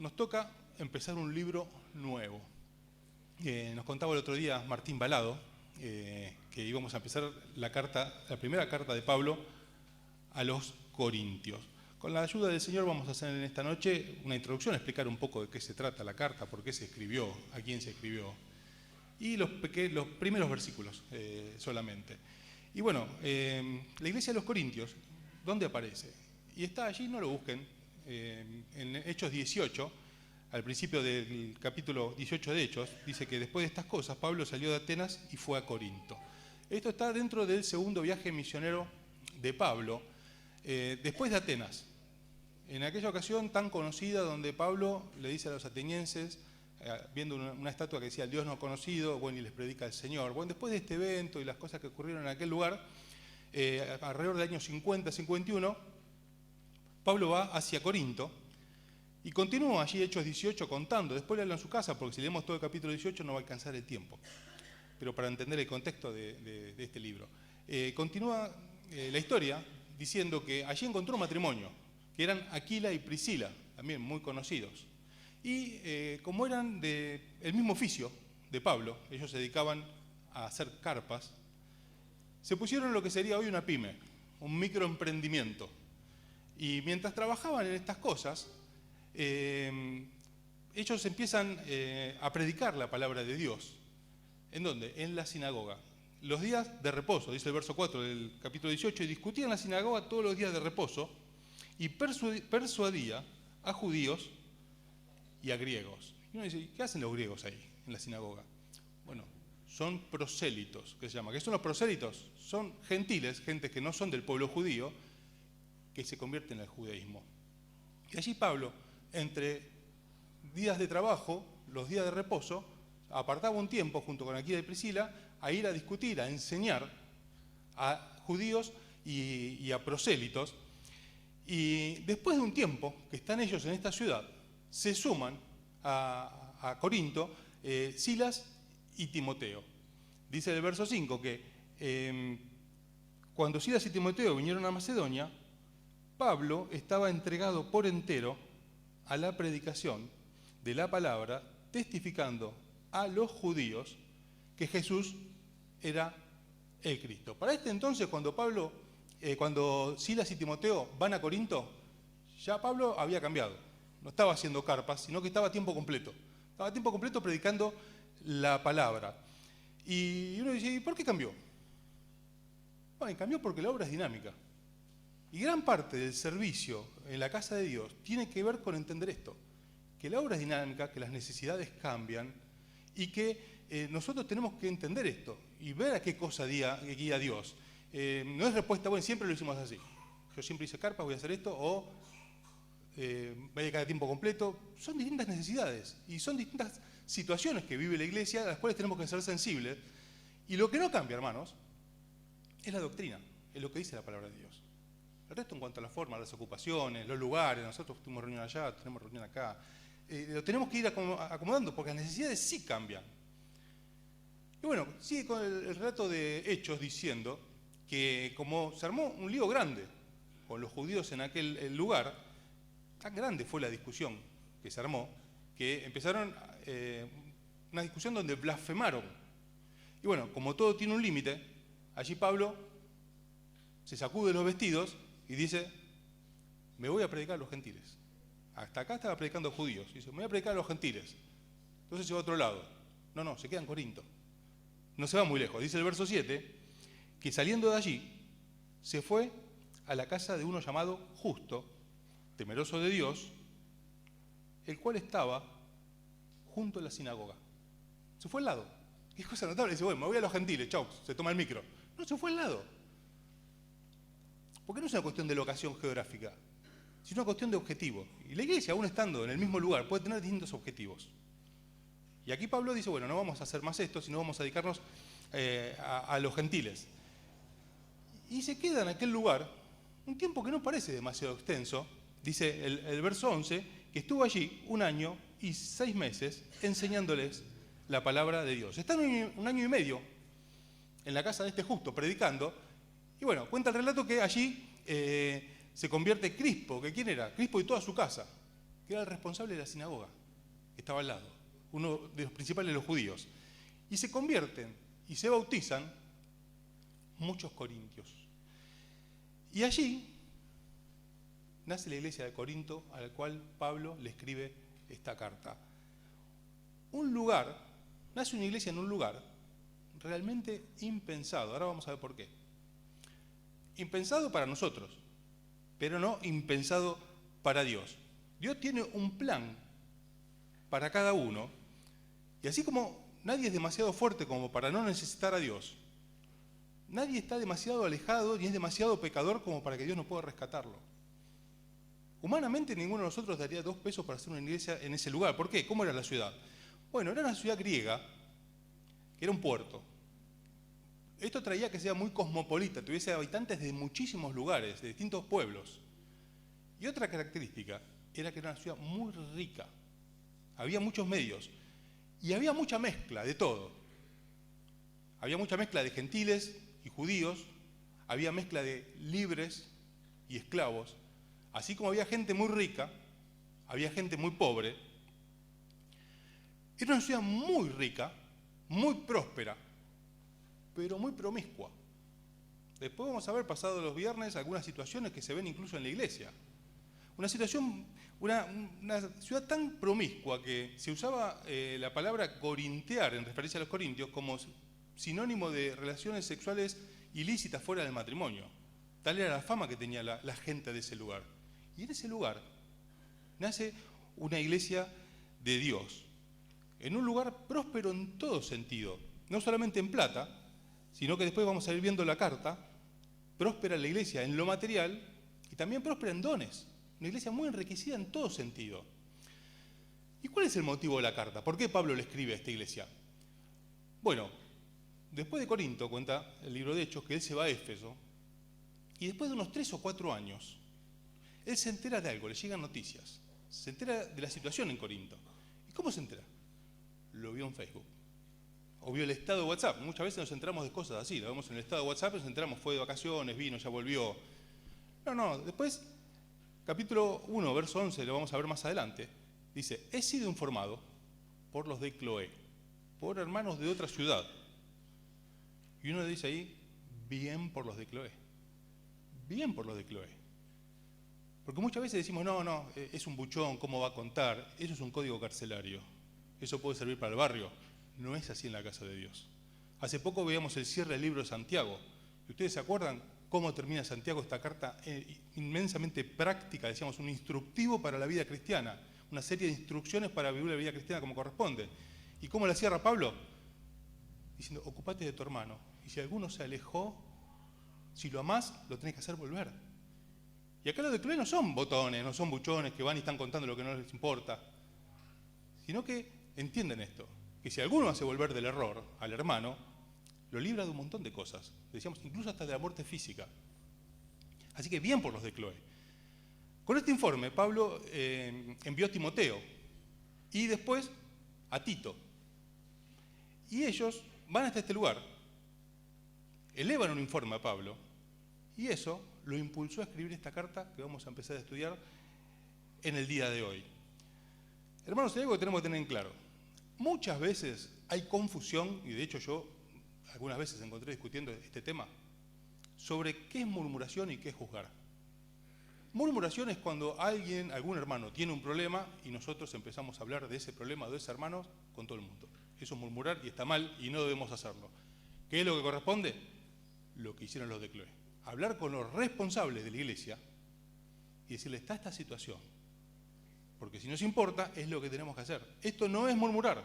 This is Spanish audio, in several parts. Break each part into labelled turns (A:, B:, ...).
A: nos toca empezar un libro nuevo. Nos contaba el otro día Martín Balado que íbamos a empezar la primera carta de Pablo a los Corintios. Con la ayuda del Señor vamos a hacer en esta noche una introducción, explicar un poco de qué se trata la carta, por qué se escribió, a quién se escribió, y los primeros versículos solamente. Y bueno, la iglesia de los Corintios, ¿dónde aparece? Y está allí, no lo busquen, en Hechos 18, al principio del capítulo 18 de Hechos, dice que después de estas cosas Pablo salió de Atenas y fue a Corinto. Esto está dentro del segundo viaje misionero de Pablo, después de Atenas. En aquella ocasión tan conocida donde Pablo le dice a los atenienses, viendo una estatua que decía el Dios no conocido, bueno, y les predica el Señor. Bueno, después de este evento y las cosas que ocurrieron en aquel lugar, alrededor del año 50-51, Pablo va hacia Corinto y continúa allí Hechos 18 contando. Después léalo en su casa, porque si leemos todo el capítulo 18 no va a alcanzar el tiempo. Pero para entender el contexto de este libro. Continúa la historia diciendo que allí encontró un matrimonio, que eran Aquila y Priscila, también muy conocidos. Y como eran del mismo oficio de Pablo, ellos se dedicaban a hacer carpas, se pusieron lo que sería hoy una pyme, un microemprendimiento. Y mientras trabajaban en estas cosas, ellos empiezan a predicar la palabra de Dios. ¿En dónde? En la sinagoga. Los días de reposo, dice el verso 4 del capítulo 18, y discutían en la sinagoga todos los días de reposo y persuadía a judíos y a griegos. Y uno dice, ¿qué hacen los griegos ahí, en la sinagoga? Bueno, son prosélitos, que se llama. ¿Qué son los prosélitos? Son gentiles, gente que no son del pueblo judío, que se convierten al judaísmo. Y allí Pablo, entre días de trabajo, los días de reposo, apartaba un tiempo junto con Aquila y Priscila a ir a discutir, a enseñar a judíos y a prosélitos. Y después de un tiempo que están ellos en esta ciudad, se suman a Corinto Silas y Timoteo. Dice el verso 5 que cuando Silas y Timoteo vinieron a Macedonia, Pablo estaba entregado por entero a la predicación de la palabra, testificando a los judíos que Jesús era el Cristo. Para este entonces, cuando Silas y Timoteo van a Corinto, ya Pablo había cambiado. No estaba haciendo carpas, sino que estaba a tiempo completo. Estaba a tiempo completo predicando la palabra. Y uno dice, ¿y por qué cambió? Bueno, cambió porque la obra es dinámica. Y gran parte del servicio en la casa de Dios tiene que ver con entender esto. Que la obra es dinámica, que las necesidades cambian y que nosotros tenemos que entender esto y ver a qué cosa guía Dios. No es respuesta, bueno, siempre lo hicimos así. Yo siempre hice carpas, voy a hacer esto, o voy a dedicar a tiempo completo. Son distintas necesidades y son distintas situaciones que vive la iglesia, a las cuales tenemos que ser sensibles. Y lo que no cambia, hermanos, es la doctrina, es lo que dice la palabra de Dios. El resto en cuanto a la forma, las ocupaciones, los lugares, nosotros tuvimos reunión allá, tenemos reunión acá, lo tenemos que ir acomodando porque las necesidades sí cambian. Y bueno, sigue con el relato de Hechos diciendo que como se armó un lío grande con los judíos en aquel lugar, tan grande fue la discusión que se armó, que empezaron una discusión donde blasfemaron. Y bueno, como todo tiene un límite, allí Pablo se sacude los vestidos y dice, me voy a predicar a los gentiles. Hasta acá estaba predicando a judíos. Dice, me voy a predicar a los gentiles. Entonces se va a otro lado. No, se queda en Corinto. No se va muy lejos. Dice el verso 7, que saliendo de allí, se fue a la casa de uno llamado Justo, temeroso de Dios, el cual estaba junto a la sinagoga. Se fue al lado. Qué cosa notable. Dice, bueno, me voy a los gentiles, chau, se toma el micro. No, se fue al lado. Porque no es una cuestión de locación geográfica, sino una cuestión de objetivo. Y la iglesia, aún estando en el mismo lugar, puede tener distintos objetivos. Y aquí Pablo dice, bueno, no vamos a hacer más esto, sino vamos a dedicarnos a los gentiles. Y se queda en aquel lugar un tiempo que no parece demasiado extenso. Dice el verso 11, que estuvo allí 1 año y 6 meses enseñándoles la palabra de Dios. Están 1 año y medio en la casa de este justo, predicando. Y bueno, cuenta el relato que allí se convierte Crispo, que ¿quién era? Crispo y toda su casa, que era el responsable de la sinagoga, que estaba al lado, uno de los principales de los judíos. Y se convierten y se bautizan muchos corintios. Y allí nace la iglesia de Corinto, a la cual Pablo le escribe esta carta. Nace una iglesia en un lugar realmente impensado. Ahora vamos a ver por qué. Impensado para nosotros, pero no impensado para Dios. Dios tiene un plan para cada uno, y así como nadie es demasiado fuerte como para no necesitar a Dios, nadie está demasiado alejado ni es demasiado pecador como para que Dios no pueda rescatarlo. Humanamente ninguno de nosotros daría 2 pesos para hacer una iglesia en ese lugar. ¿Por qué? ¿Cómo era la ciudad? Bueno, era una ciudad griega, que era un puerto. Esto traía que sea muy cosmopolita, tuviese habitantes de muchísimos lugares, de distintos pueblos. Y otra característica era que era una ciudad muy rica. Había muchos medios y había mucha mezcla de todo. Había mucha mezcla de gentiles y judíos, había mezcla de libres y esclavos. Así como había gente muy rica, había gente muy pobre. Era una ciudad muy rica, muy próspera, pero muy promiscua. Después vamos a ver, pasado los viernes, algunas situaciones que se ven incluso en la iglesia. Una ciudad tan promiscua que se usaba la palabra corintear en referencia a los corintios como sinónimo de relaciones sexuales ilícitas fuera del matrimonio. Tal era la fama que tenía la gente de ese lugar. Y en ese lugar nace una iglesia de Dios, en un lugar próspero en todo sentido, no solamente en plata, sino que después vamos a ir viendo la carta, próspera la iglesia en lo material y también próspera en dones, una iglesia muy enriquecida en todo sentido. ¿Y cuál es el motivo de la carta? ¿Por qué Pablo le escribe a esta iglesia? Bueno, después de Corinto, cuenta el libro de Hechos, que él se va a Éfeso, y después de unos 3 o 4 años, él se entera de algo, le llegan noticias, se entera de la situación en Corinto. ¿Y cómo se entera? Lo vio en Facebook, o vio el estado de WhatsApp. Muchas veces nos enteramos de cosas así, lo vemos en el estado de WhatsApp, nos enteramos, fue de vacaciones, vino, ya volvió. No, después, capítulo 1, verso 11, lo vamos a ver más adelante, dice, he sido informado por los de Cloé, por hermanos de otra ciudad. Y uno dice ahí, bien por los de Cloé, bien por los de Cloé. Porque muchas veces decimos, no, es un buchón, ¿cómo va a contar? Eso es un código carcelario, eso puede servir para el barrio. No es así en la casa de Dios. Hace poco veíamos el cierre del libro de Santiago. ¿Y ustedes se acuerdan cómo termina Santiago esta carta inmensamente práctica, decíamos, un instructivo para la vida cristiana, una serie de instrucciones para vivir la vida cristiana como corresponde? ¿Y cómo la cierra Pablo? Diciendo, ocupate de tu hermano. Y si alguno se alejó, si lo amás, lo tenés que hacer volver. Y acá los de Cloé no son botones, no son buchones que van y están contando lo que no les importa, sino que entienden esto, que si alguno hace volver del error al hermano, lo libra de un montón de cosas, decíamos, incluso hasta de la muerte física. Así que bien por los de Cloé. Con este informe, Pablo envió a Timoteo y después a Tito. Y ellos van hasta este lugar, elevan un informe a Pablo, y eso lo impulsó a escribir esta carta que vamos a empezar a estudiar en el día de hoy. Hermanos, hay algo que tenemos que tener en claro. Muchas veces hay confusión, y de hecho yo algunas veces encontré discutiendo este tema, sobre qué es murmuración y qué es juzgar. Murmuración es cuando algún hermano tiene un problema y nosotros empezamos a hablar de ese problema de ese hermano con todo el mundo. Eso es murmurar y está mal y no debemos hacerlo. ¿Qué es lo que corresponde? Lo que hicieron los de Cloé. Hablar con los responsables de la iglesia y decirle, está esta situación. Porque si nos importa, es lo que tenemos que hacer. Esto no es murmurar.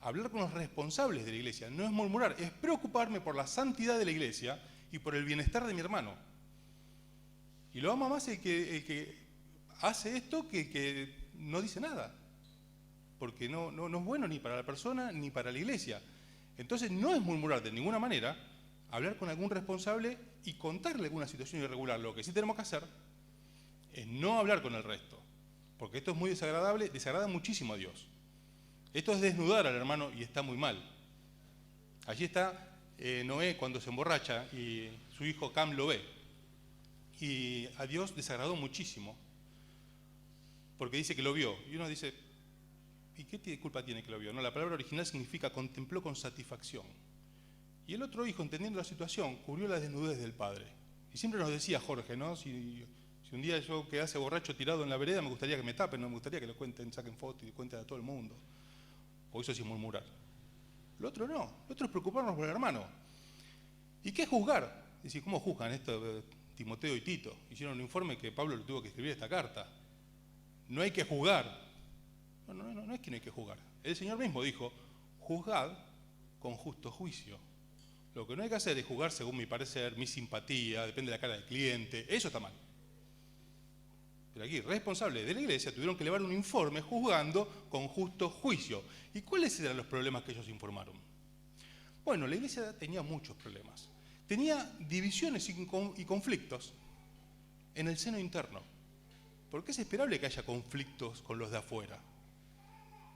A: Hablar con los responsables de la iglesia no es murmurar, es preocuparme por la santidad de la iglesia y por el bienestar de mi hermano. Y lo ama más el que hace esto que no dice nada. Porque no es bueno ni para la persona ni para la iglesia. Entonces no es murmurar de ninguna manera, hablar con algún responsable y contarle alguna situación irregular. Lo que sí tenemos que hacer es no hablar con el resto, porque esto es muy desagradable, desagrada muchísimo a Dios. Esto es desnudar al hermano y está muy mal. Allí está Noé cuando se emborracha y su hijo Cam lo ve. Y a Dios desagradó muchísimo. porque dice que lo vio. Y uno dice, ¿y qué culpa tiene que lo vio? No, la palabra original significa contempló con satisfacción. Y el otro hijo, entendiendo la situación, cubrió la desnudez del padre. Y siempre nos decía Jorge, ¿no? Si un día yo quedase borracho tirado en la vereda, me gustaría que me tapen, no me gustaría que lo cuenten, saquen fotos y cuenten a todo el mundo. O eso sí es murmurar. Lo otro no, lo otro es preocuparnos por el hermano. ¿Y qué es juzgar? Es decir, ¿cómo juzgan esto Timoteo y Tito? Hicieron un informe que Pablo le tuvo que escribir esta carta. No hay que juzgar. No es que no hay que juzgar. El Señor mismo dijo, juzgad con justo juicio. Lo que no hay que hacer es juzgar según mi parecer, mi simpatía, depende de la cara del cliente. Eso está mal. Pero aquí, responsables de la iglesia tuvieron que elevar un informe juzgando con justo juicio. ¿Y cuáles eran los problemas que ellos informaron? Bueno, la iglesia tenía muchos problemas. Tenía divisiones y conflictos en el seno interno. Porque es esperable que haya conflictos con los de afuera.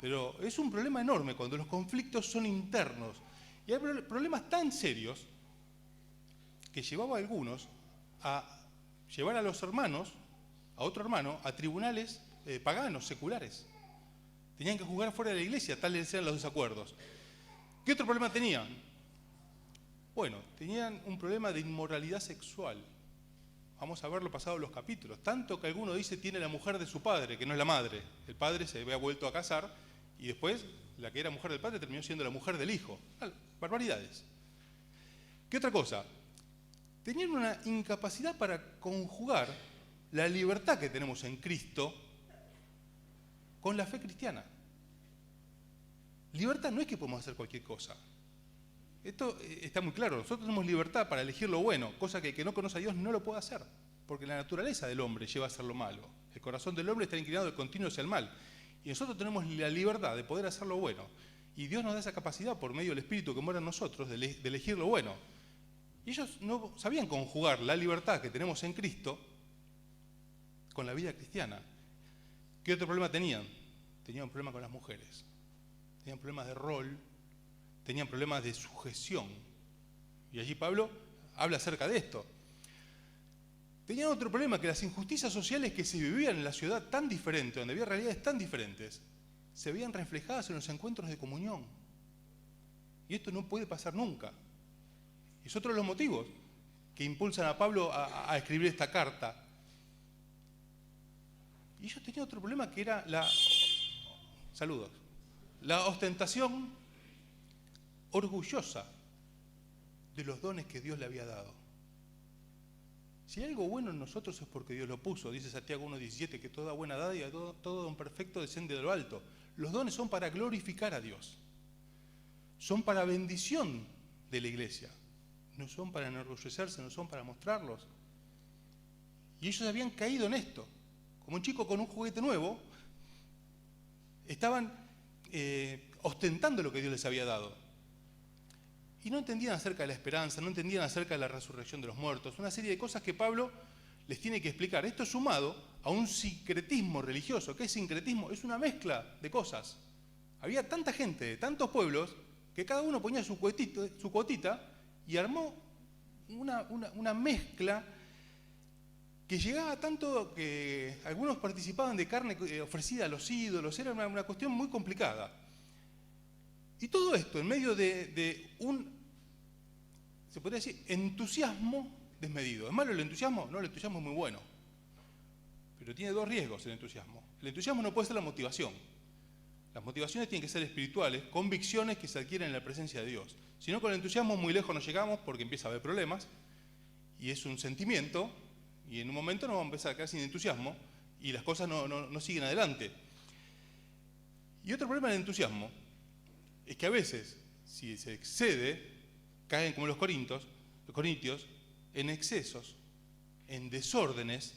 A: Pero es un problema enorme cuando los conflictos son internos. Y hay problemas tan serios que llevaba a algunos a llevar a los hermanos, a otro hermano, a tribunales paganos, seculares. Tenían que juzgar fuera de la iglesia, tales eran los desacuerdos. ¿Qué otro problema tenían? Bueno, tenían un problema de inmoralidad sexual. Vamos a verlo pasado los capítulos. Tanto que alguno dice tiene la mujer de su padre, que no es la madre. El padre se había vuelto a casar y después la que era mujer del padre terminó siendo la mujer del hijo. Barbaridades. ¿Qué otra cosa? Tenían una incapacidad para conjugar la libertad que tenemos en Cristo con la fe cristiana. Libertad no es que podemos hacer cualquier cosa. Esto está muy claro. Nosotros tenemos libertad para elegir lo bueno, cosa que el que no conoce a Dios no lo puede hacer, porque la naturaleza del hombre lleva a hacer lo malo. El corazón del hombre está inclinado de continuo hacia el mal. Y nosotros tenemos la libertad de poder hacer lo bueno. Y Dios nos da esa capacidad por medio del Espíritu que mora en nosotros de elegir lo bueno. Y ellos no sabían conjugar la libertad que tenemos en Cristo con la vida cristiana. ¿Qué otro problema tenían? Tenían un problema con las mujeres. Tenían problemas de rol, tenían problemas de sujeción. Y allí Pablo habla acerca de esto. Tenían otro problema, que las injusticias sociales que se vivían en la ciudad tan diferente, donde había realidades tan diferentes, se veían reflejadas en los encuentros de comunión. Y esto no puede pasar nunca. Y es otro de los motivos que impulsan a Pablo a escribir esta carta. Y ellos tenían otro problema, que era la ostentación orgullosa de los dones que Dios le había dado. Si hay algo bueno en nosotros es porque Dios lo puso. Dice Santiago 1:17 que toda buena dádiva, todo don perfecto desciende de lo alto. Los dones son para glorificar a Dios. Son para bendición de la iglesia. No son para enorgullecerse, no son para mostrarlos. Y ellos habían caído en esto. Como un chico con un juguete nuevo, estaban ostentando lo que Dios les había dado. Y no entendían acerca de la esperanza, no entendían acerca de la resurrección de los muertos, una serie de cosas que Pablo les tiene que explicar. Esto sumado a un sincretismo religioso. ¿Qué es sincretismo? Es una mezcla de cosas. Había tanta gente de tantos pueblos que cada uno ponía su cuotita y armó una mezcla que llegaba tanto que algunos participaban de carne ofrecida a los ídolos. Era una cuestión muy complicada. Y todo esto en medio de un, se podría decir, entusiasmo desmedido. ¿Es malo el entusiasmo? No, el entusiasmo es muy bueno. Pero tiene dos riesgos el entusiasmo. El entusiasmo no puede ser la motivación. Las motivaciones tienen que ser espirituales, convicciones que se adquieren en la presencia de Dios. Si no, con el entusiasmo muy lejos no llegamos porque empieza a haber problemas y es un sentimiento y en un momento nos vamos a empezar a quedar sin entusiasmo y las cosas no siguen adelante. Y otro problema del entusiasmo es que a veces, si se excede, caen como los corintios, en excesos, en desórdenes,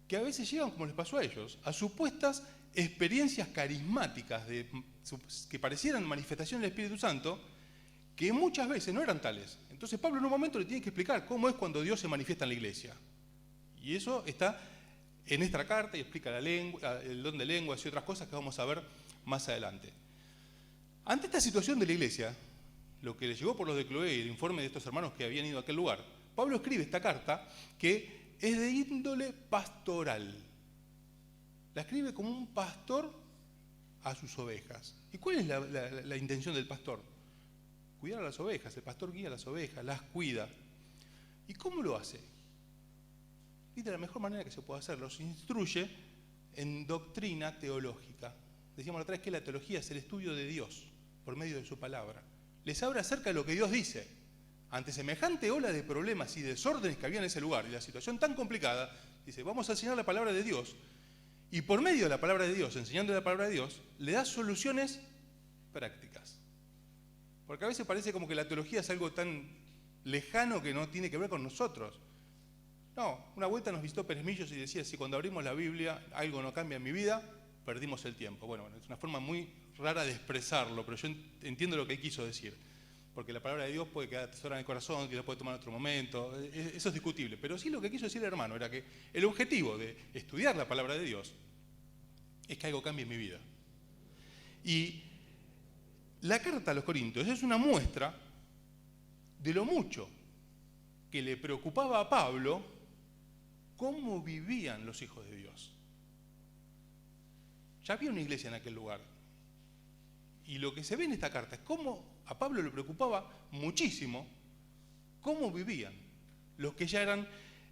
A: que a veces llevan, como les pasó a ellos, a supuestas experiencias carismáticas que parecieran manifestación del Espíritu Santo, que muchas veces no eran tales. Entonces Pablo en un momento le tiene que explicar cómo es cuando Dios se manifiesta en la iglesia. Y eso está en esta carta y explica la lengua, el don de lenguas y otras cosas que vamos a ver más adelante. Ante esta situación de la iglesia, lo que le llegó por los de Cloé y el informe de estos hermanos que habían ido a aquel lugar, Pablo escribe esta carta que es de índole pastoral. la escribe como un pastor a sus ovejas. ¿Y cuál es la intención del pastor? Cuidar a las ovejas. El pastor guía a las ovejas, las cuida. ¿Y cómo lo hace? Y de la mejor manera que se puede hacer, los instruye en doctrina teológica. Decíamos la otra vez que la teología es el estudio de Dios por medio de su palabra. Les habla acerca de lo que Dios dice. Ante semejante ola de problemas y desórdenes que había en ese lugar y la situación tan complicada, dice, vamos a enseñar la palabra de Dios. Y por medio de la palabra de Dios, enseñando la palabra de Dios, le da soluciones prácticas. Porque a veces parece como que la teología es algo tan lejano que no tiene que ver con nosotros. No, una vuelta nos visitó Pérez Millos y decía, si cuando abrimos la Biblia algo no cambia en mi vida, perdimos el tiempo. Bueno, es una forma muy rara de expresarlo, pero yo entiendo lo que él quiso decir. Porque la palabra de Dios puede quedar atesorada en el corazón, que la puede tomar en otro momento, eso es discutible. Pero sí lo que quiso decir el hermano era que el objetivo de estudiar la palabra de Dios es que algo cambie en mi vida. Y la carta a los Corintios es una muestra de lo mucho que le preocupaba a Pablo cómo vivían los hijos de Dios. Ya había una iglesia en aquel lugar. Y lo que se ve en esta carta es cómo a Pablo le preocupaba muchísimo cómo vivían los que ya eran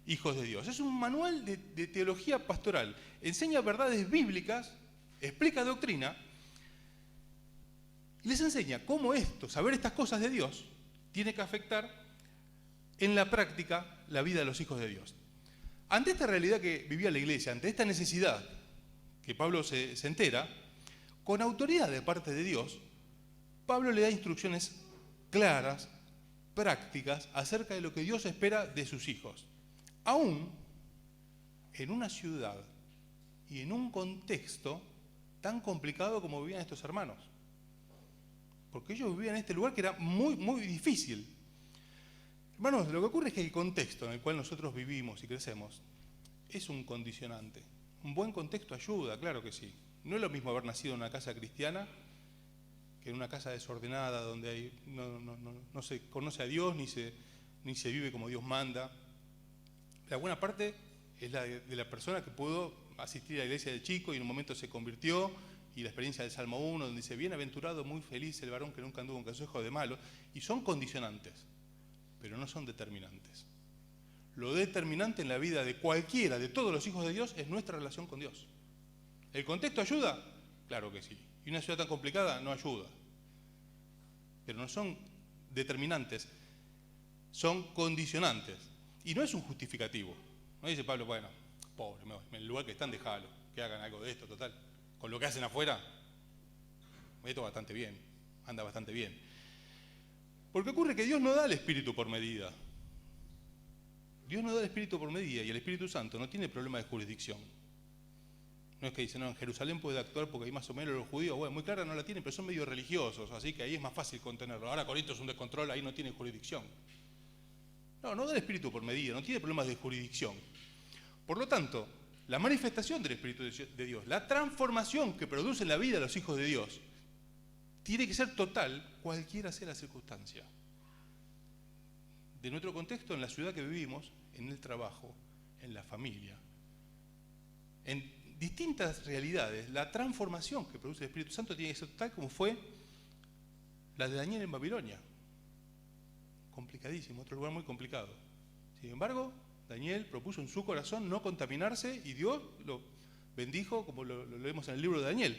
A: hijos de Dios. Es un manual de teología pastoral. Enseña verdades bíblicas, explica doctrina y les enseña cómo saber estas cosas de Dios, tiene que afectar en la práctica la vida de los hijos de Dios. Ante esta realidad que vivía la iglesia, ante esta necesidad que Pablo se entera, con autoridad de parte de Dios, Pablo le da instrucciones claras, prácticas, acerca de lo que Dios espera de sus hijos. Aún en una ciudad y en un contexto tan complicado como vivían estos hermanos. Porque ellos vivían en este lugar que era muy, muy difícil. Hermanos, lo que ocurre es que el contexto en el cual nosotros vivimos y crecemos es un condicionante. Un buen contexto ayuda, claro que sí. No es lo mismo haber nacido en una casa cristiana que en una casa desordenada donde no se conoce a Dios ni se vive como Dios manda. La buena parte es la de la persona que pudo asistir a la iglesia de chico y en un momento se convirtió, y la experiencia del Salmo 1, donde dice, bienaventurado, muy feliz el varón que nunca anduvo en consejo de malos, y son condicionantes, pero no son determinantes. Lo determinante en la vida de cualquiera, de todos los hijos de Dios, es nuestra relación con Dios. ¿El contexto ayuda? Claro que sí. Y una ciudad tan complicada no ayuda. Pero no son determinantes, son condicionantes. Y no es un justificativo. No dice Pablo, bueno, pobre, en el lugar que están, déjalo, que hagan algo de esto, total. Con lo que hacen afuera, esto bastante bien, anda bastante bien. Porque ocurre que Dios no da el Espíritu por medida. Dios no da el Espíritu por medida y el Espíritu Santo no tiene problema de jurisdicción. No es que dicen, no, en Jerusalén puede actuar porque ahí más o menos los judíos, bueno, muy clara no la tienen, pero son medio religiosos, así que ahí es más fácil contenerlo. Ahora Corinto es un descontrol, ahí no tiene jurisdicción. No da el Espíritu por medida, no tiene problemas de jurisdicción. Por lo tanto, la manifestación del Espíritu de Dios, la transformación que produce en la vida de los hijos de Dios, tiene que ser total, cualquiera sea la circunstancia. De nuestro contexto, en la ciudad que vivimos, en el trabajo, en la familia, en distintas realidades, la transformación que produce el Espíritu Santo tiene que ser tal como fue la de Daniel en Babilonia. Complicadísimo, otro lugar muy complicado. Sin embargo, Daniel propuso en su corazón no contaminarse y Dios lo bendijo, como lo leemos en el libro de Daniel.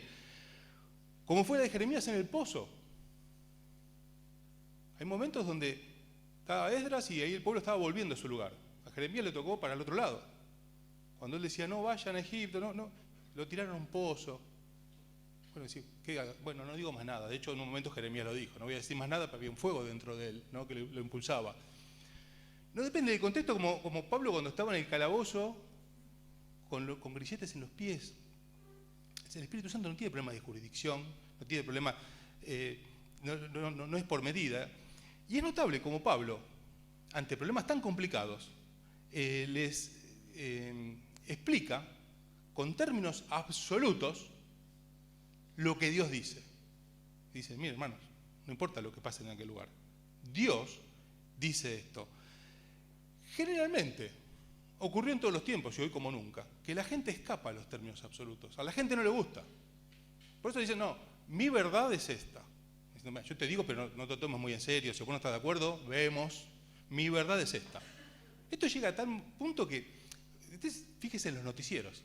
A: Como fue la de Jeremías en el pozo. Hay momentos donde estaba Esdras y ahí el pueblo estaba volviendo a su lugar. A Jeremías le tocó para el otro lado. Cuando él decía, no vayan a Egipto, no, lo tiraron a un pozo. Bueno, no digo más nada. De hecho, en un momento Jeremías lo dijo. No voy a decir más nada, pero había un fuego dentro de él, ¿no? Que lo impulsaba. No depende del contexto, como Pablo cuando estaba en el calabozo, con grilletes en los pies. El Espíritu Santo no tiene problema de jurisdicción, no tiene problema, no es por medida. Y es notable como Pablo, ante problemas tan complicados, les explica con términos absolutos lo que Dios dice. Dice, miren hermanos, no importa lo que pase en aquel lugar, Dios dice esto. Generalmente, ocurrió en todos los tiempos y hoy como nunca, que la gente escapa a los términos absolutos. A la gente no le gusta. Por eso dicen, no, mi verdad es esta. Yo te digo, pero no te tomes muy en serio. Si vos no estás de acuerdo, vemos. Mi verdad es esta. Esto llega a tal punto que, fíjese en los noticieros.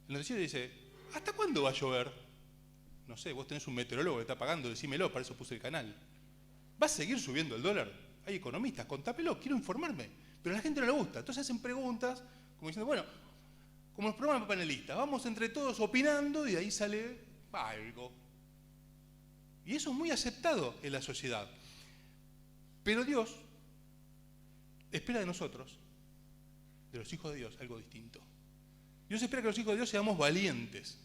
A: El noticiero dice, ¿hasta cuándo va a llover? No sé, vos tenés un meteorólogo que está pagando, decímelo, para eso puse el canal. ¿Va a seguir subiendo el dólar? Hay economistas, contápelo, quiero informarme. Pero a la gente no le gusta. Entonces hacen preguntas, como diciendo, bueno, como los programas panelistas, vamos entre todos opinando y de ahí sale algo. Y eso es muy aceptado en la sociedad. Pero Dios espera de nosotros, de los hijos de Dios, algo distinto. Dios espera que los hijos de Dios seamos valientes.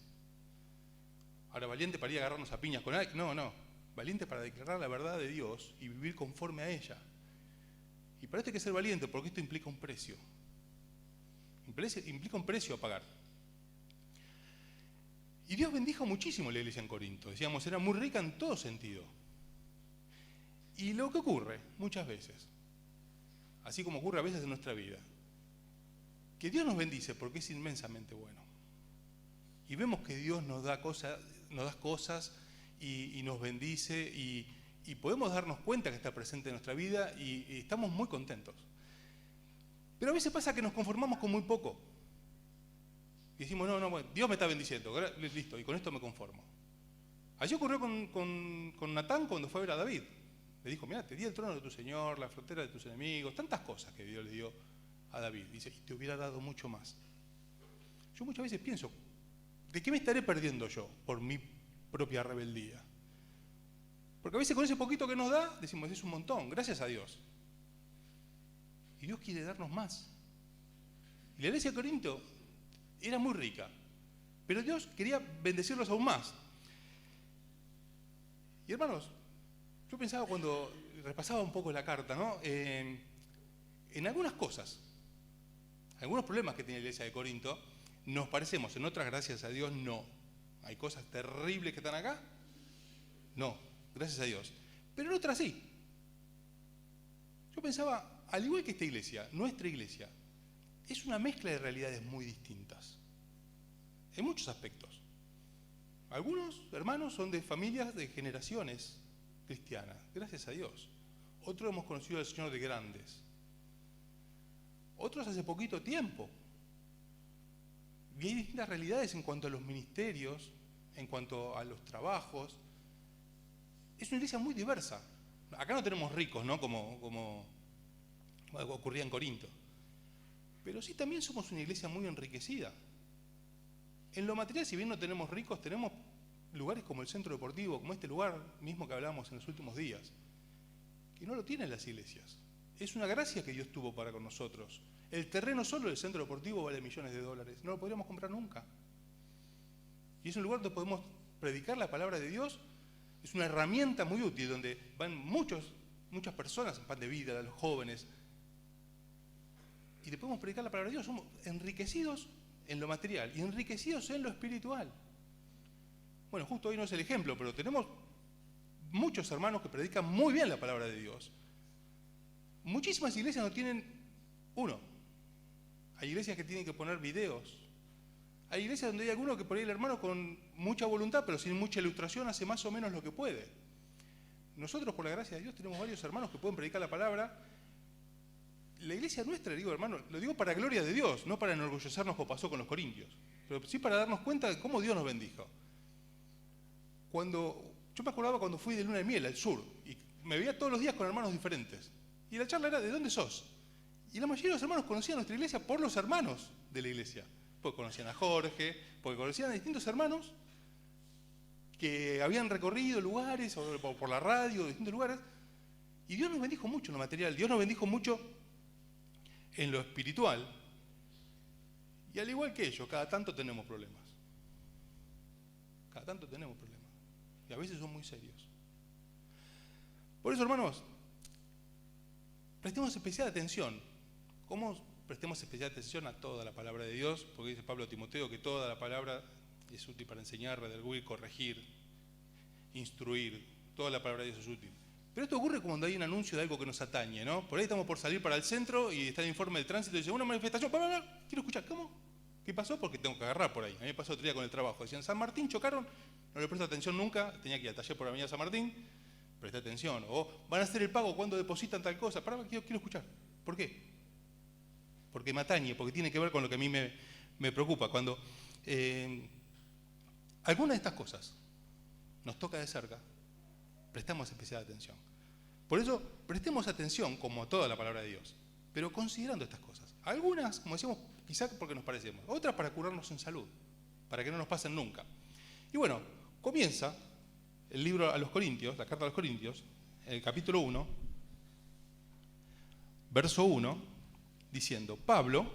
A: Ahora, valiente para ir a agarrarnos a piñas con alguien. No. Valiente para declarar la verdad de Dios y vivir conforme a ella. Y para esto hay que ser valiente porque esto implica un precio. Implica un precio a pagar. Y Dios bendijo muchísimo la iglesia en Corinto. Decíamos, era muy rica en todo sentido. Y lo que ocurre muchas veces, así como ocurre a veces en nuestra vida, que Dios nos bendice porque es inmensamente bueno. Y vemos que Dios nos da cosas y nos bendice y podemos darnos cuenta que está presente en nuestra vida y estamos muy contentos. Pero a veces pasa que nos conformamos con muy poco. Y decimos, bueno, Dios me está bendiciendo, listo, y con esto me conformo. Allí ocurrió con Natán cuando fue a ver a David. Le dijo, mira, te di el trono de tu Señor, la frontera de tus enemigos, tantas cosas que Dios le dio a David. Dice, y te hubiera dado mucho más. Yo muchas veces pienso, ¿de qué me estaré perdiendo yo por mi propia rebeldía? Porque a veces con ese poquito que nos da, decimos, es un montón, gracias a Dios. Y Dios quiere darnos más. Y la iglesia de Corinto era muy rica, pero Dios quería bendecirlos aún más. Y hermanos, yo pensaba cuando repasaba un poco la carta, ¿no? En algunas cosas, algunos problemas que tiene la iglesia de Corinto, nos parecemos, en otras, gracias a Dios, no. ¿Hay cosas terribles que están acá? No, gracias a Dios. Pero en otras sí. Yo pensaba, al igual que esta iglesia, nuestra iglesia, es una mezcla de realidades muy distintas. En muchos aspectos. Algunos hermanos son de familias de generaciones cristianas, gracias a Dios. Otros hemos conocido al Señor de grandes. Otros hace poquito tiempo. Y hay distintas realidades en cuanto a los ministerios, en cuanto a los trabajos. Es una iglesia muy diversa. Acá no tenemos ricos, ¿no? Como ocurría en Corinto. Pero sí también somos una iglesia muy enriquecida. En lo material, si bien no tenemos ricos, tenemos lugares como el centro deportivo, como este lugar mismo que hablamos en los últimos días, que no lo tienen las iglesias. Es una gracia que Dios tuvo para con nosotros. El terreno solo del centro deportivo vale millones de dólares. No lo podríamos comprar nunca. Y es un lugar donde podemos predicar la palabra de Dios. Es una herramienta muy útil donde van muchas personas en pan de vida, los jóvenes. Y le podemos predicar la palabra de Dios. Somos enriquecidos en lo material y enriquecidos en lo espiritual. Bueno, justo hoy no es el ejemplo, pero tenemos muchos hermanos que predican muy bien la palabra de Dios. Muchísimas iglesias no tienen uno. Hay iglesias que tienen que poner videos. Hay iglesias donde hay alguno que por ahí el hermano con mucha voluntad, pero sin mucha ilustración, hace más o menos lo que puede. Nosotros, por la gracia de Dios, tenemos varios hermanos que pueden predicar la palabra. La iglesia nuestra, digo hermano, lo digo para gloria de Dios, no para enorgullecernos como pasó con los corintios, pero sí para darnos cuenta de cómo Dios nos bendijo. Yo me acordaba cuando fui de luna de miel al sur, y me veía todos los días con hermanos diferentes. Y la charla era, ¿de dónde sos? Y la mayoría de los hermanos conocían nuestra iglesia por los hermanos de la iglesia. Porque conocían a Jorge, porque conocían a distintos hermanos que habían recorrido lugares, o por la radio, distintos lugares. Y Dios nos bendijo mucho en lo material, Dios nos bendijo mucho en lo espiritual. Y al igual que ellos, cada tanto tenemos problemas. Cada tanto tenemos problemas. Y a veces son muy serios. Por eso, hermanos, prestemos especial atención. ¿Cómo prestemos especial atención a toda la palabra de Dios? Porque dice Pablo a Timoteo que toda la palabra es útil para enseñar, redarguir, corregir, instruir. Toda la palabra de Dios es útil. Pero esto ocurre cuando hay un anuncio de algo que nos atañe, ¿no? Por ahí estamos por salir para el centro y está el informe del tránsito y dice, una manifestación, quiero escuchar, ¿cómo? ¿Qué pasó? Porque tengo que agarrar por ahí. A mí me pasó otro día con el trabajo. Decían, San Martín chocaron, no le presto atención nunca, tenía que ir al taller por la avenida San Martín, presté atención. O van a hacer el pago cuando depositan tal cosa. Quiero escuchar. ¿Por qué? Porque me atañe, porque tiene que ver con lo que a mí me preocupa. Cuando alguna de estas cosas nos toca de cerca, prestamos especial atención. Por eso, prestemos atención, como a toda la palabra de Dios, pero considerando estas cosas. Algunas, como decíamos, quizás porque nos parecemos. Otras para curarnos en salud, para que no nos pasen nunca. Y bueno, comienza el libro a los Corintios, la carta a los Corintios, en el capítulo 1, verso 1, diciendo, Pablo,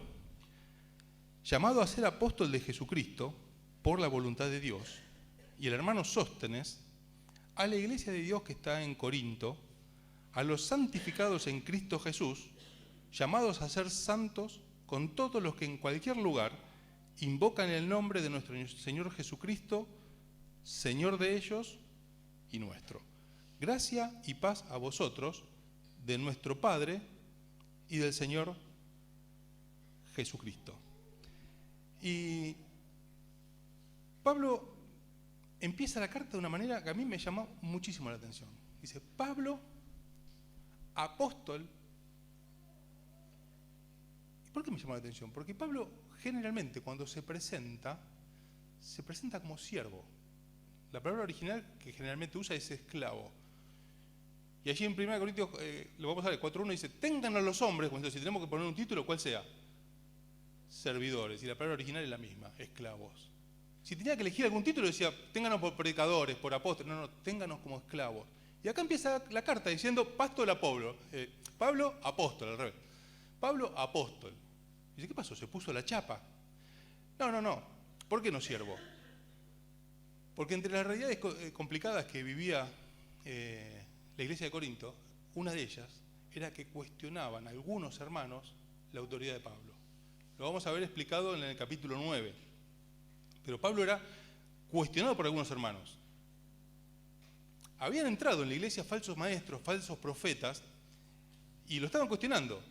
A: llamado a ser apóstol de Jesucristo por la voluntad de Dios, y el hermano Sóstenes, a la iglesia de Dios que está en Corinto, a los santificados en Cristo Jesús, llamados a ser santos con todos los que en cualquier lugar invocan el nombre de nuestro Señor Jesucristo, Señor de ellos y nuestro. Gracia y paz a vosotros, de nuestro Padre y del Señor Jesucristo. Y Pablo empieza la carta de una manera que a mí me llamó muchísimo la atención. Dice, Pablo, apóstol. ¿Y por qué me llamó la atención? Porque Pablo generalmente cuando se presenta como siervo. La palabra original que generalmente usa es esclavo. Y allí en 1 Corintios, lo vamos a ver, 4.1 dice, ténganlo los hombres, cuando si tenemos que poner un título, ¿cuál sea? Servidores. Y la palabra original es la misma, esclavos. Si tenía que elegir algún título, decía, ténganos por predicadores, por apóstoles. No, ténganos como esclavos. Y acá empieza la carta diciendo, Pastor Apolo, Pablo, apóstol, al revés. Pablo, apóstol. Dice, ¿qué pasó? ¿Se puso la chapa? No. ¿Por qué no siervo? Porque entre las realidades complicadas que vivía la iglesia de Corinto, una de ellas era que cuestionaban algunos hermanos la autoridad de Pablo. Lo vamos a ver explicado en el capítulo 9. Pero Pablo era cuestionado por algunos hermanos. Habían entrado en la iglesia falsos maestros, falsos profetas, y lo estaban cuestionando.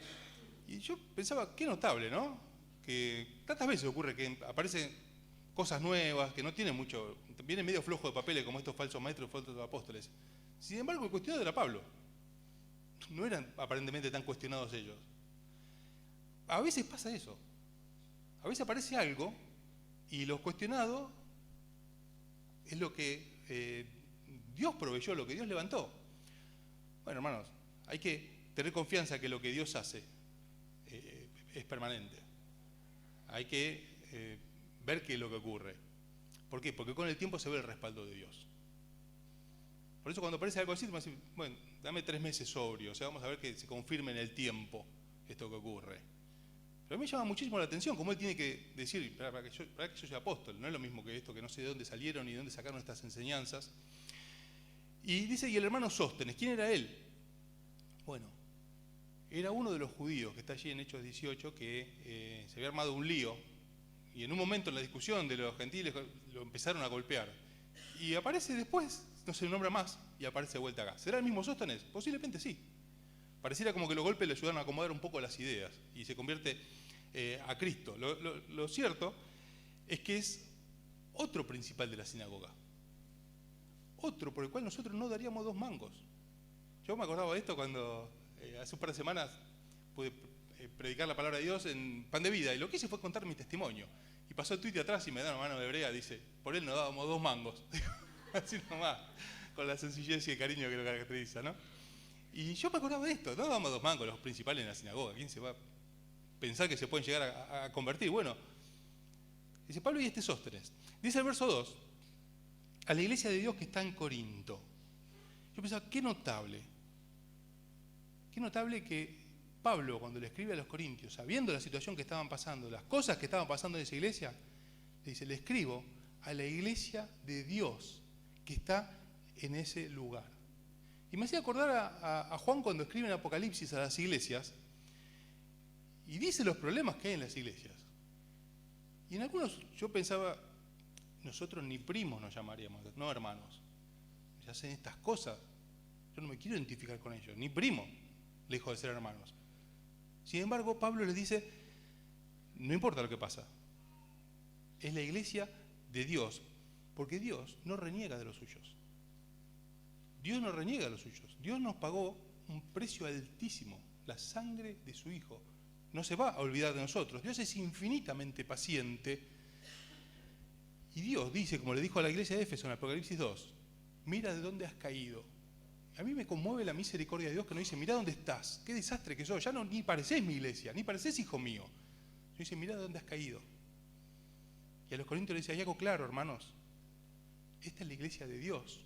A: Y yo pensaba, qué notable, ¿no? Que tantas veces ocurre que aparecen cosas nuevas, que no tienen mucho, vienen medio flojo de papeles como estos falsos maestros, falsos apóstoles. Sin embargo, el cuestionado era Pablo. No eran aparentemente tan cuestionados ellos. A veces pasa eso. A veces aparece algo y los cuestionados es lo que Dios proveyó, lo que Dios levantó. Bueno, hermanos, hay que tener confianza que lo que Dios hace es permanente. Hay que ver qué es lo que ocurre. ¿Por qué? Porque con el tiempo se ve el respaldo de Dios. Por eso cuando aparece algo así, te vas a decir, bueno, dame 3 meses sobrio, o sea, vamos a ver que se confirme en el tiempo esto que ocurre. Pero a mí me llama muchísimo la atención, como él tiene que decir, para que yo sea apóstol, no es lo mismo que esto, que no sé de dónde salieron y de dónde sacaron estas enseñanzas. Y dice, y el hermano Sóstenes, ¿quién era él? Bueno, era uno de los judíos que está allí en Hechos 18, que se había armado un lío, y en un momento en la discusión de los gentiles lo empezaron a golpear. Y aparece después, no se le nombra más, y aparece de vuelta acá. ¿Será el mismo Sóstenes? Posiblemente sí. Pareciera como que los golpes le ayudaron a acomodar un poco las ideas y se convierte a Cristo. Lo cierto es que es otro principal de la sinagoga. Otro por el cual nosotros no daríamos 2 mangos. Yo me acordaba de esto cuando hace un par de semanas pude predicar la palabra de Dios en Pan de Vida y lo que hice fue contar mi testimonio. Y pasó el tuit de atrás y me da una mano de hebrea, dice, por él no dábamos 2 mangos. Así nomás, con la sencillez y el cariño que lo caracteriza, ¿no? Y yo me acordaba de esto, no dábamos 2 mangos los principales en la sinagoga. ¿Quién se va a pensar que se pueden llegar a convertir? Bueno, dice Pablo y este Sóstenes. Dice el verso 2, a la iglesia de Dios que está en Corinto. Yo pensaba, qué notable que Pablo, cuando le escribe a los corintios, sabiendo la situación que estaban pasando, las cosas que estaban pasando en esa iglesia, le dice, le escribo a la iglesia de Dios que está en ese lugar. Y me hacía acordar a Juan cuando escribe en Apocalipsis a las iglesias y dice los problemas que hay en las iglesias. Y en algunos yo pensaba, nosotros ni primos nos llamaríamos, no hermanos. Ya hacen estas cosas. Yo no me quiero identificar con ellos, ni primo, lejos de ser hermanos. Sin embargo, Pablo les dice, no importa lo que pasa, es la iglesia de Dios, porque Dios no reniega de los suyos. Dios no reniega de los suyos. Dios nos pagó un precio altísimo, la sangre de su Hijo. No se va a olvidar de nosotros. Dios es infinitamente paciente. Y Dios dice, como le dijo a la iglesia de Éfeso en Apocalipsis 2, mira de dónde has caído. A mí me conmueve la misericordia de Dios que nos dice, mira dónde estás, qué desastre que sos, ya no, ni parecés mi iglesia, ni parecés hijo mío. Dios dice, mira de dónde has caído. Y a los corintios les dice, hay algo claro, hermanos, esta es la iglesia de Dios,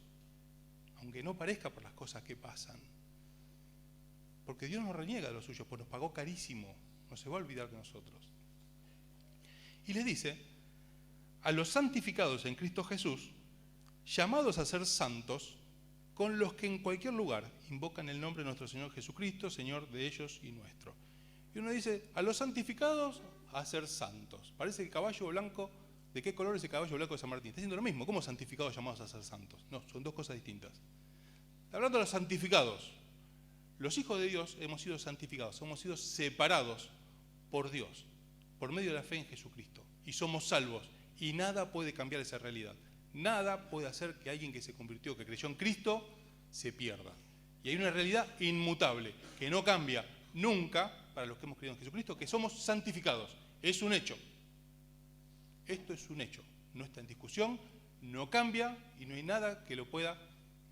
A: aunque no parezca por las cosas que pasan. Porque Dios no reniega de los suyos, pues nos pagó carísimo, no se va a olvidar de nosotros. Y les dice, a los santificados en Cristo Jesús, llamados a ser santos, con los que en cualquier lugar invocan el nombre de nuestro Señor Jesucristo, Señor de ellos y nuestro. Y uno dice, a los santificados a ser santos. Parece el caballo blanco, ¿de qué color es el caballo blanco de San Martín? Está diciendo lo mismo, ¿cómo santificados llamados a ser santos? No, son dos cosas distintas. Está hablando de los santificados. Los hijos de Dios hemos sido santificados, hemos sido separados por Dios, por medio de la fe en Jesucristo. Y somos salvos, y nada puede cambiar esa realidad. Nada puede hacer que alguien que se convirtió, que creyó en Cristo, se pierda. Y hay una realidad inmutable, que no cambia nunca para los que hemos creído en Jesucristo, que somos santificados. Es un hecho. Esto es un hecho. No está en discusión, no cambia y no hay nada que lo pueda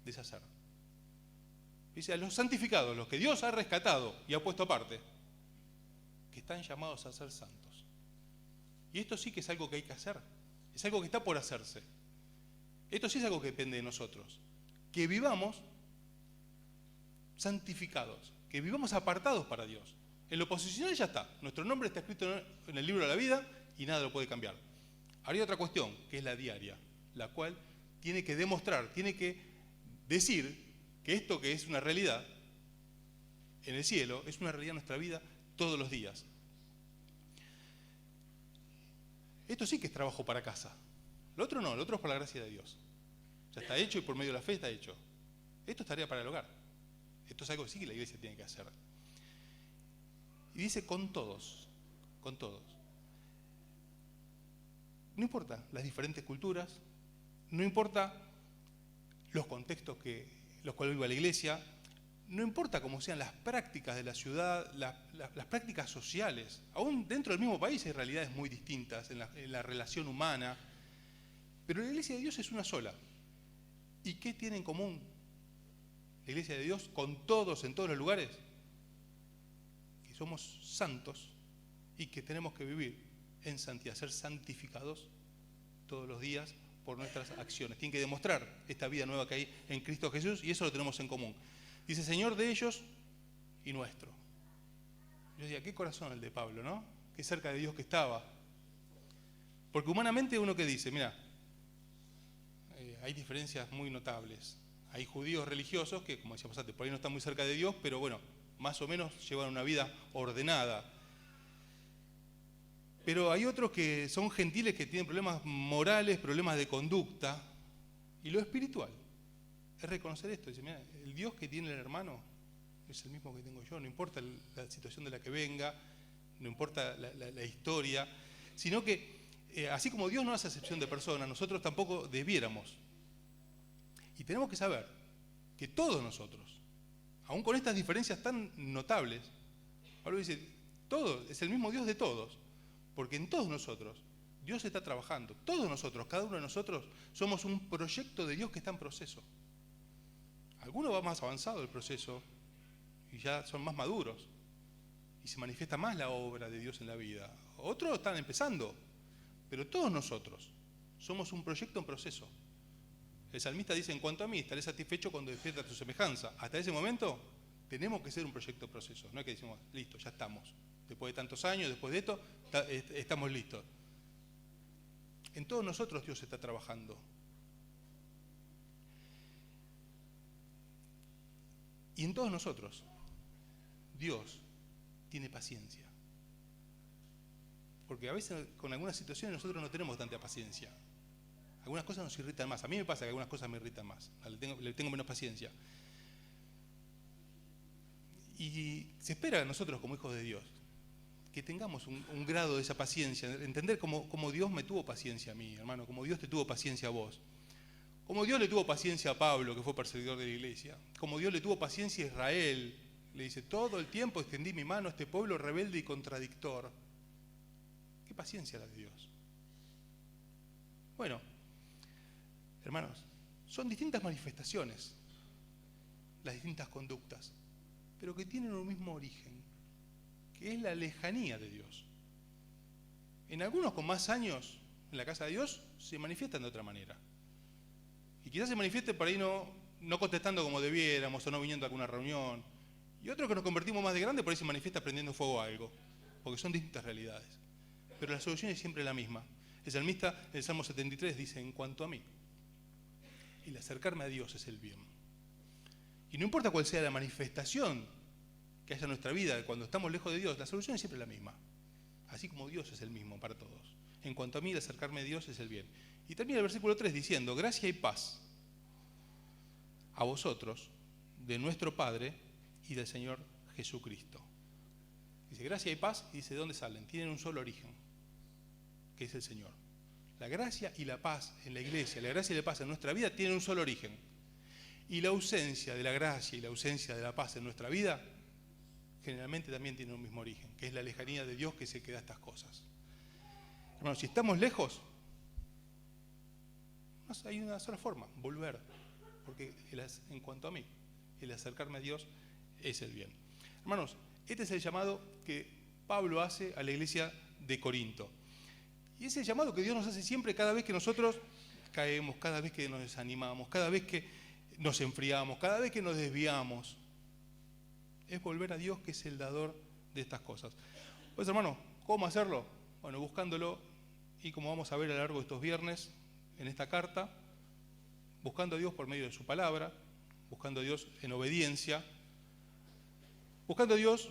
A: deshacer. Dice, a los santificados, los que Dios ha rescatado y ha puesto aparte, que están llamados a ser santos. Y esto sí que es algo que hay que hacer. Es algo que está por hacerse. Esto sí es algo que depende de nosotros. Que vivamos santificados, que vivamos apartados para Dios. En lo posicional ya está. Nuestro nombre está escrito en el libro de la vida y nada lo puede cambiar. Habría otra cuestión, que es la diaria, la cual tiene que demostrar, tiene que decir que esto que es una realidad en el cielo, es una realidad en nuestra vida todos los días. Esto sí que es trabajo para casa. Lo otro no, lo otro es por la gracia de Dios. Ya está hecho y por medio de la fe está hecho. Esto es tarea para el hogar. Esto es algo que sí que la iglesia tiene que hacer. Y dice con todos, con todos. No importa las diferentes culturas, no importa los contextos los cuales vive la iglesia, no importa cómo sean las prácticas de la ciudad, las prácticas sociales. Aún dentro del mismo país hay realidades muy distintas en la relación humana. Pero la iglesia de Dios es una sola. ¿Y qué tiene en común la iglesia de Dios con todos en todos los lugares? Que somos santos y que tenemos que vivir en santidad, ser santificados todos los días por nuestras acciones. Tienen que demostrar esta vida nueva que hay en Cristo Jesús y eso lo tenemos en común. Dice, Señor de ellos y nuestro. Yo decía, qué corazón el de Pablo, ¿no? Qué cerca de Dios que estaba. Porque humanamente uno que dice, mira, hay diferencias muy notables. Hay judíos religiosos que, como decíamos antes, por ahí no están muy cerca de Dios, pero bueno, más o menos llevan una vida ordenada. Pero hay otros que son gentiles que tienen problemas morales, problemas de conducta. Y lo espiritual es reconocer esto. Dice, mira, el Dios que tiene el hermano es el mismo que tengo yo. No importa la situación de la que venga, no importa la historia, sino que así como Dios no hace acepción de personas, nosotros tampoco debiéramos. Y tenemos que saber que todos nosotros, aun con estas diferencias tan notables, Pablo dice, todo es el mismo Dios de todos, porque en todos nosotros Dios está trabajando. Todos nosotros, cada uno de nosotros, somos un proyecto de Dios que está en proceso. Algunos va más avanzado el proceso y ya son más maduros y se manifiesta más la obra de Dios en la vida. Otros están empezando, pero todos nosotros somos un proyecto en proceso. El salmista dice, en cuanto a mí, estaré satisfecho cuando despierta tu semejanza. Hasta ese momento tenemos que ser un proyecto en proceso. No es que decimos, listo, ya estamos. Después de tantos años, después de esto, estamos listos. En todos nosotros Dios está trabajando. Y en todos nosotros Dios tiene paciencia. Porque a veces con algunas situaciones nosotros no tenemos tanta paciencia. Algunas cosas nos irritan más. A mí me pasa que algunas cosas me irritan más. Le tengo menos paciencia. Y se espera de nosotros como hijos de Dios que tengamos un grado de esa paciencia, entender cómo Dios me tuvo paciencia a mí, hermano, como Dios te tuvo paciencia a vos. Como Dios le tuvo paciencia a Pablo, que fue perseguidor de la iglesia. Como Dios le tuvo paciencia a Israel. Le dice, todo el tiempo extendí mi mano a este pueblo rebelde y contradictor. ¿Qué paciencia la de Dios? Bueno, hermanos, son distintas manifestaciones, las distintas conductas, pero que tienen un mismo origen, que es la lejanía de Dios. En algunos con más años en la casa de Dios se manifiestan de otra manera. Y quizás se manifieste por ahí no contestando como debiéramos o no viniendo a alguna reunión. Y otros que nos convertimos más de grande por ahí se manifiesta prendiendo fuego a algo, porque son distintas realidades. Pero la solución es siempre la misma. El salmista, en el Salmo 73, dice, en cuanto a mí, el acercarme a Dios es el bien. Y no importa cuál sea la manifestación que haya en nuestra vida, cuando estamos lejos de Dios, la solución es siempre la misma. Así como Dios es el mismo para todos. En cuanto a mí, el acercarme a Dios es el bien. Y termina el versículo 3 diciendo, gracia y paz a vosotros, de nuestro Padre y del Señor Jesucristo. Dice, gracia y paz, y dice, ¿de dónde salen? Tienen un solo origen, que es el Señor. La gracia y la paz en la iglesia, la gracia y la paz en nuestra vida tienen un solo origen. Y la ausencia de la gracia y la ausencia de la paz en nuestra vida, generalmente también tiene un mismo origen, que es la lejanía de Dios que se queda a estas cosas. Hermanos, si estamos lejos, hay una sola forma, volver. Porque en cuanto a mí, el acercarme a Dios es el bien. Hermanos, este es el llamado que Pablo hace a la iglesia de Corinto. Y es el llamado que Dios nos hace siempre cada vez que nosotros caemos, cada vez que nos desanimamos, cada vez que nos enfriamos, cada vez que nos desviamos. Es volver a Dios, que es el dador de estas cosas. Pues hermanos, ¿cómo hacerlo? Bueno, buscándolo, y como vamos a ver a lo largo de estos viernes en esta carta, buscando a Dios por medio de su palabra, buscando a Dios en obediencia, buscando a Dios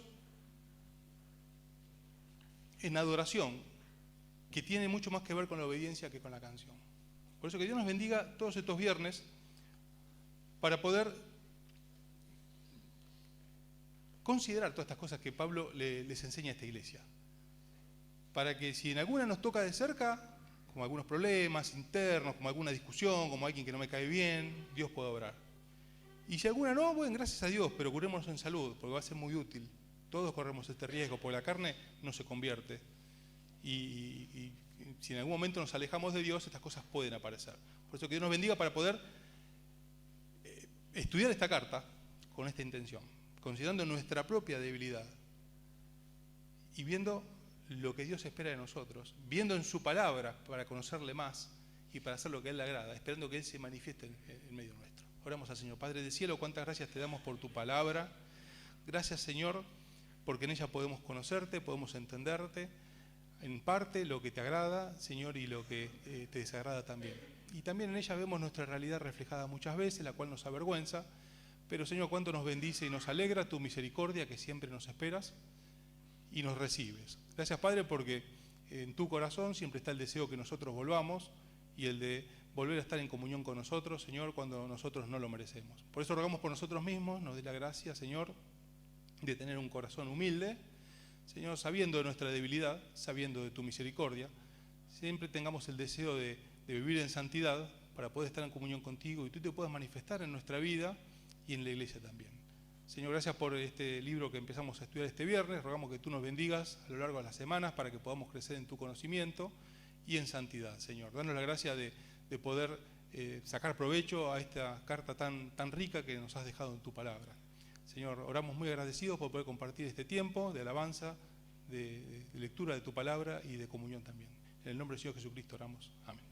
A: en adoración, que tiene mucho más que ver con la obediencia que con la canción. Por eso que Dios nos bendiga todos estos viernes para poder considerar todas estas cosas que Pablo les enseña a esta iglesia. Para que si en alguna nos toca de cerca, como algunos problemas internos, como alguna discusión, como alguien que no me cae bien, Dios puede obrar. Y si alguna no, bueno, gracias a Dios, pero curémonos en salud, porque va a ser muy útil. Todos corremos este riesgo, porque la carne no se convierte. Y si en algún momento nos alejamos de Dios, estas cosas pueden aparecer. Por eso que Dios nos bendiga para poder estudiar esta carta con esta intención, considerando nuestra propia debilidad y viendo lo que Dios espera de nosotros, viendo en su palabra para conocerle más y para hacer lo que a Él le agrada, esperando que Él se manifieste en medio nuestro. Oramos al Señor. Padre del cielo, cuántas gracias te damos por tu palabra. Gracias, Señor, porque en ella podemos conocerte, podemos entenderte en parte lo que te agrada, Señor, y lo que te desagrada también. Y también en ella vemos nuestra realidad reflejada muchas veces, la cual nos avergüenza, pero Señor, cuánto nos bendice y nos alegra tu misericordia que siempre nos esperas y nos recibes. Gracias, Padre, porque en tu corazón siempre está el deseo que nosotros volvamos y el de volver a estar en comunión con nosotros, Señor, cuando nosotros no lo merecemos. Por eso rogamos por nosotros mismos, nos dé la gracia, Señor, de tener un corazón humilde, Señor, sabiendo de nuestra debilidad, sabiendo de tu misericordia, siempre tengamos el deseo de vivir en santidad para poder estar en comunión contigo y tú te puedas manifestar en nuestra vida y en la iglesia también. Señor, gracias por este libro que empezamos a estudiar este viernes. Rogamos que tú nos bendigas a lo largo de las semanas para que podamos crecer en tu conocimiento y en santidad, Señor. Danos la gracia de poder sacar provecho a esta carta tan rica que nos has dejado en tu palabra. Señor, oramos muy agradecidos por poder compartir este tiempo de alabanza, de lectura de tu palabra y de comunión también. En el nombre del Señor Jesucristo oramos. Amén.